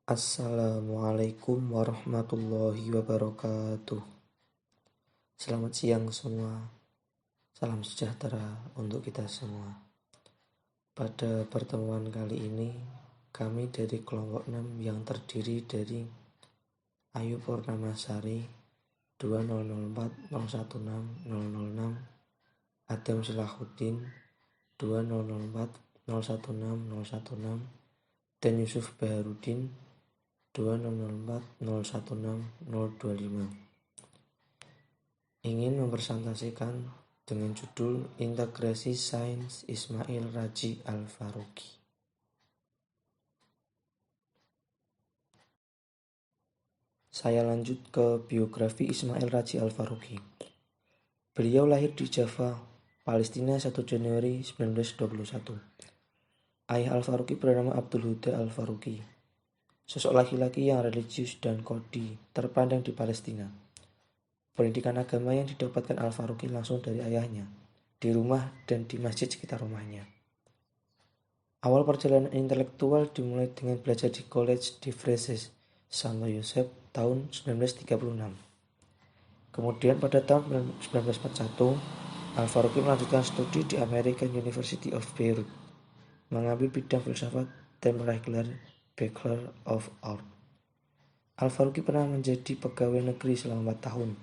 Assalamualaikum warahmatullahi wabarakatuh. Selamat siang semua. Salam sejahtera untuk kita semua. Pada pertemuan kali ini, kami dari kelompok 6 yang terdiri dari Ayu Purnamasari 20040160006, Adam Silahuddin 20040160016, dan Yusuf Baharudin 20040160025 ingin mempresentasikan dengan judul Integrasi Sains Ismail Radji Al-Faruqi. Saya lanjut ke biografi Ismail Radji Al-Faruqi. Beliau lahir di Java, Palestina 1 Januari 1921. Ayah Al-Faruqi bernama Abdul Huda Al-Faruqi, sosok laki-laki yang religius dan kodi terpandang di Palestina. Pendidikan agama yang didapatkan Al-Faruqi langsung dari ayahnya, di rumah dan di masjid sekitar rumahnya. Awal perjalanan intelektual dimulai dengan belajar di College de Fraises, Santo Yosef tahun 1936. Kemudian pada tahun 1941, Al-Faruqi melanjutkan studi di American University of Beirut, mengambil bidang filsafat dan meraih gelar Bachelor of Arts. Al-Faruqi pernah menjadi pegawai negeri selama 4 tahun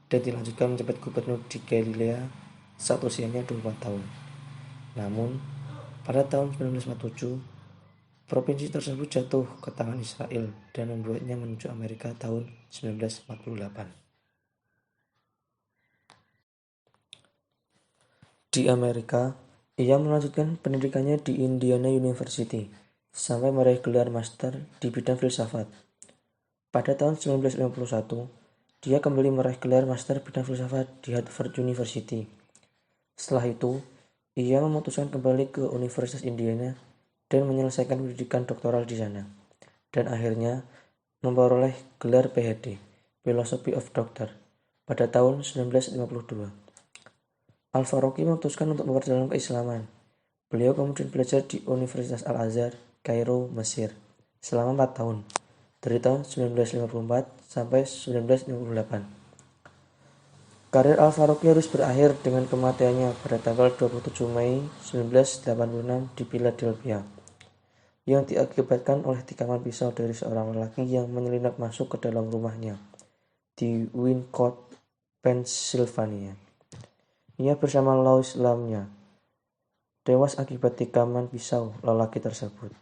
dan dilanjutkan menjabat gubernur di Galilea saat usianya 24 tahun. Namun, pada tahun 1947, provinsi tersebut jatuh ke tangan Israel dan membuatnya menuju Amerika tahun 1948. Di Amerika, ia melanjutkan pendidikannya di Indiana University sampai meraih gelar master di bidang filsafat. Pada tahun 1951, dia kembali meraih gelar master bidang filsafat di Harvard University. Setelah itu, ia memutuskan kembali ke Universitas Indiana dan menyelesaikan pendidikan doktoral di sana, dan akhirnya memperoleh gelar PhD, Philosophy of Doctor, pada tahun 1952. Al-Faruqi memutuskan untuk memperdalam keislaman. Beliau kemudian belajar di Universitas Al-Azhar, Kairo, Mesir, selama 4 tahun, dari tahun 1954 sampai 1958. Karir Al-Faruqi harus berakhir dengan kematiannya pada tanggal 27 Mei 1986 di Philadelphia, yang diakibatkan oleh tikaman pisau dari seorang lelaki yang menyelinap masuk ke dalam rumahnya di Wincourt, Pennsylvania. Ia bersama Lois Lamnya tewas akibat tikaman pisau lelaki tersebut.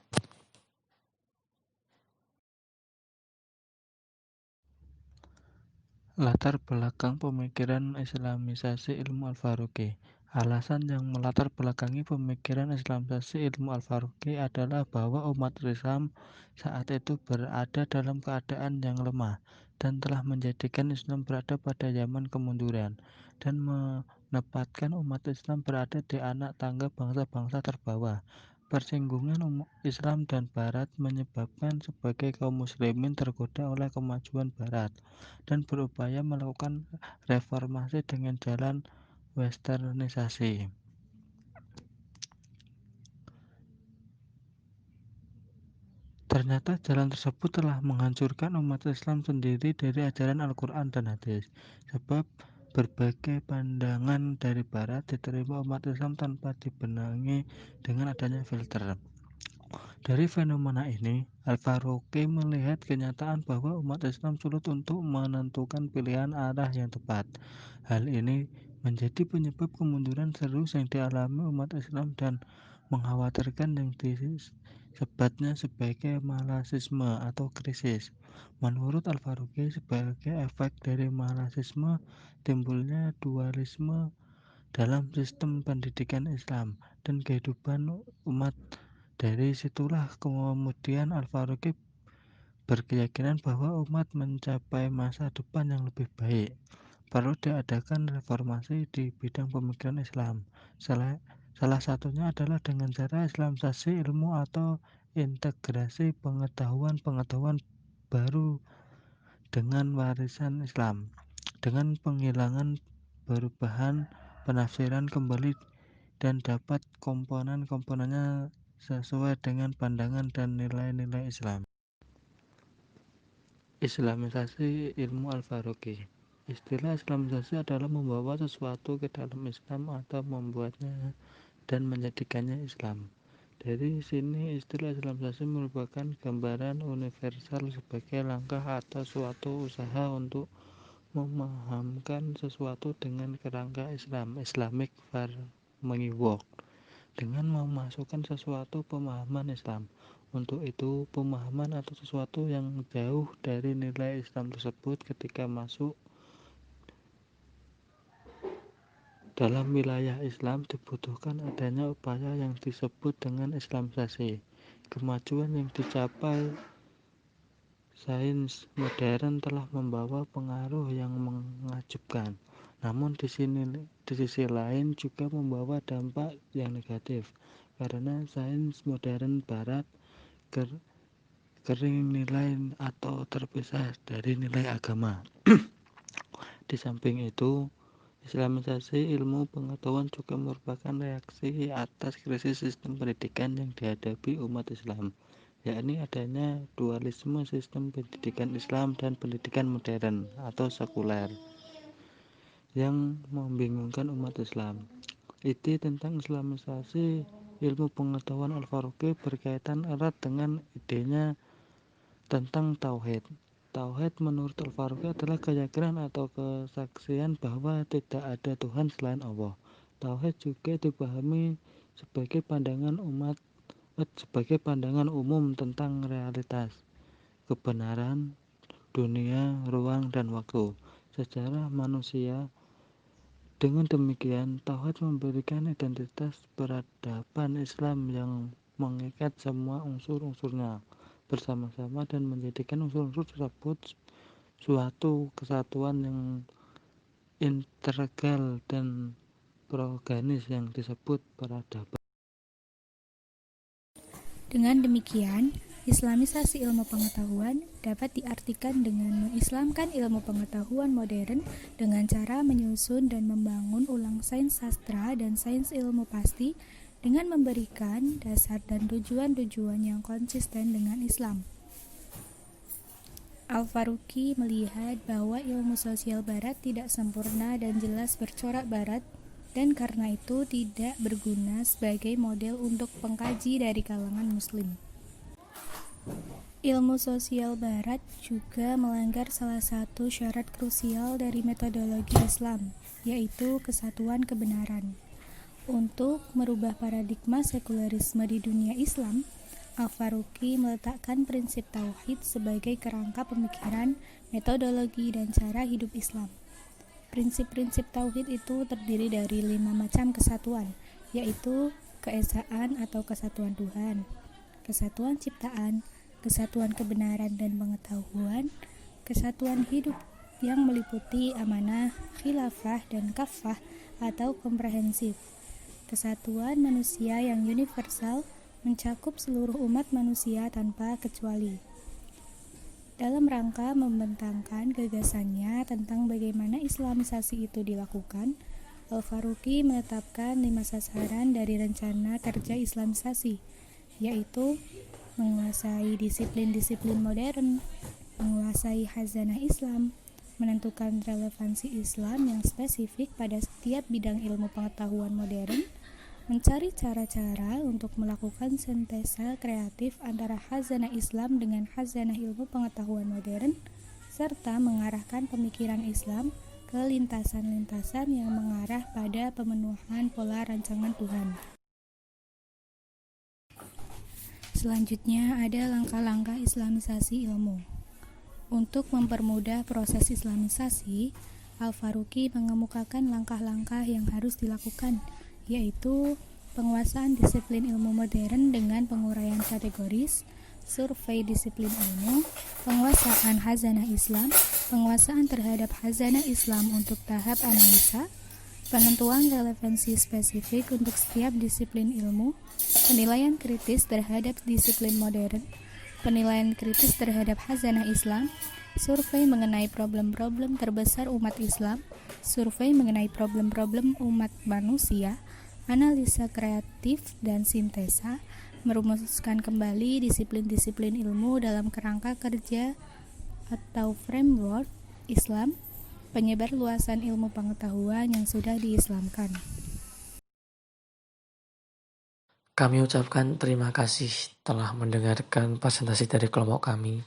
Latar belakang pemikiran Islamisasi ilmu Al-Faruqi. Alasan yang melatar belakangi pemikiran Islamisasi ilmu Al-Faruqi adalah bahwa umat Islam saat itu berada dalam keadaan yang lemah dan telah menjadikan Islam berada pada zaman kemunduran dan menempatkan umat Islam berada di anak tangga bangsa-bangsa terbawah. Persinggungan Islam dan Barat menyebabkan sebagai kaum muslimin tergoda oleh kemajuan Barat dan berupaya melakukan reformasi dengan jalan westernisasi. Ternyata jalan tersebut telah menghancurkan umat Islam sendiri dari ajaran Al-Quran dan Hadis, sebab berbagai pandangan dari Barat diterima umat Islam tanpa dibenahi dengan adanya filter. Dari fenomena ini, Al-Faruqi melihat kenyataan bahwa umat Islam sulit untuk menentukan pilihan arah yang tepat. Hal ini menjadi penyebab kemunduran serius yang dialami umat Islam dan mengkhawatirkan yang disebutnya sebagai malasisme atau krisis. Menurut Al-Faruqi, sebagai efek dari malasisme timbulnya dualisme dalam sistem pendidikan Islam dan kehidupan umat. Dari situlah kemudian Al-Faruqi berkeyakinan bahwa umat mencapai masa depan yang lebih baik. Perlu diadakan reformasi di bidang pemikiran Islam. Salah satunya adalah dengan cara Islamisasi ilmu atau integrasi pengetahuan-pengetahuan baru dengan warisan Islam, dengan penghilangan perubahan penafsiran kembali dan dapat komponen-komponennya sesuai dengan pandangan dan nilai-nilai Islam. Islamisasi ilmu Al-Farabi. Istilah Islamisasi adalah membawa sesuatu ke dalam Islam atau membuatnya dan menjadikannya Islam. Dari sini istilah Islamisasi merupakan gambaran universal sebagai langkah atau suatu usaha untuk memahamkan sesuatu dengan kerangka Islam, Islamic framework, dengan memasukkan sesuatu pemahaman Islam. Untuk itu, pemahaman atau sesuatu yang jauh dari nilai Islam tersebut ketika masuk dalam wilayah Islam dibutuhkan adanya upaya yang disebut dengan Islamisasi. Kemajuan yang dicapai sains modern telah membawa pengaruh yang mengejutkan, namun di sisi lain juga membawa dampak yang negatif, karena sains modern Barat kering nilai atau terpisah dari nilai agama. Di samping itu, Islamisasi ilmu pengetahuan juga merupakan reaksi atas krisis sistem pendidikan yang dihadapi umat Islam, yakni adanya dualisme sistem pendidikan Islam dan pendidikan modern atau sekuler yang membingungkan umat Islam. Ide tentang Islamisasi ilmu pengetahuan Al-Farabi berkaitan erat dengan idenya tentang Tauhid. Tauhid menurut Al-Farabi adalah keyakinan atau kesaksian bahwa tidak ada Tuhan selain Allah. Tauhid juga dipahami sebagai pandangan umum tentang realitas, kebenaran, dunia, ruang, dan waktu, sejarah manusia. Dengan demikian, Tauhid memberikan identitas peradaban Islam yang mengikat semua unsur-unsurnya bersama-sama dan menjadikan unsur-unsur tersebut suatu kesatuan yang integral dan organis yang disebut peradaban. Dengan demikian, Islamisasi ilmu pengetahuan dapat diartikan dengan mengislamkan ilmu pengetahuan modern dengan cara menyusun dan membangun ulang sains sastra dan sains ilmu pasti dengan memberikan dasar dan tujuan-tujuan yang konsisten dengan Islam. Al-Farabi melihat bahwa ilmu sosial Barat tidak sempurna dan jelas bercorak Barat, dan karena itu tidak berguna sebagai model untuk pengkaji dari kalangan Muslim. Ilmu sosial Barat juga melanggar salah satu syarat krusial dari metodologi Islam, yaitu kesatuan kebenaran. Untuk merubah paradigma sekulerisme di dunia Islam, Al-Farabi meletakkan prinsip tauhid sebagai kerangka pemikiran, metodologi, dan cara hidup Islam. Prinsip-prinsip tauhid itu terdiri dari 5 macam kesatuan, yaitu keesaan atau kesatuan Tuhan, kesatuan ciptaan, kesatuan kebenaran dan pengetahuan, kesatuan hidup yang meliputi amanah, khilafah, dan kafah atau komprehensif, kesatuan manusia yang universal mencakup seluruh umat manusia tanpa kecuali. Dalam rangka membentangkan gagasannya tentang bagaimana Islamisasi itu dilakukan, Al-Farabi menetapkan 5 sasaran dari rencana kerja Islamisasi, yaitu menguasai disiplin-disiplin modern, menguasai khazanah Islam, menentukan relevansi Islam yang spesifik pada setiap bidang ilmu pengetahuan modern, mencari cara-cara untuk melakukan sintesa kreatif antara khazanah Islam dengan khazanah ilmu pengetahuan modern, serta mengarahkan pemikiran Islam ke lintasan-lintasan yang mengarah pada pemenuhan pola rancangan Tuhan. Selanjutnya ada langkah-langkah Islamisasi ilmu. Untuk mempermudah proses Islamisasi, Al-Farabi mengemukakan langkah-langkah yang harus dilakukan, yaitu penguasaan disiplin ilmu modern dengan penguraian kategoris, survei disiplin ilmu, penguasaan khazanah Islam, penguasaan terhadap khazanah Islam untuk tahap analisa, penentuan relevansi spesifik untuk setiap disiplin ilmu, penilaian kritis terhadap disiplin modern, penilaian kritis terhadap khazanah Islam, survei mengenai problem-problem terbesar umat Islam, survei mengenai problem-problem umat manusia, analisa kreatif dan sintesa, merumuskan kembali disiplin-disiplin ilmu dalam kerangka kerja atau framework Islam, penyebar luasan ilmu pengetahuan yang sudah diislamkan. Kami ucapkan terima kasih telah mendengarkan presentasi dari kelompok kami.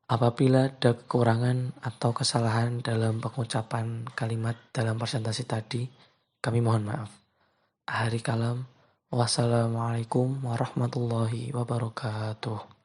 Apabila ada kekurangan atau kesalahan dalam pengucapan kalimat dalam presentasi tadi, kami mohon maaf. Akhir kalam, wassalamualaikum warahmatullahi wabarakatuh.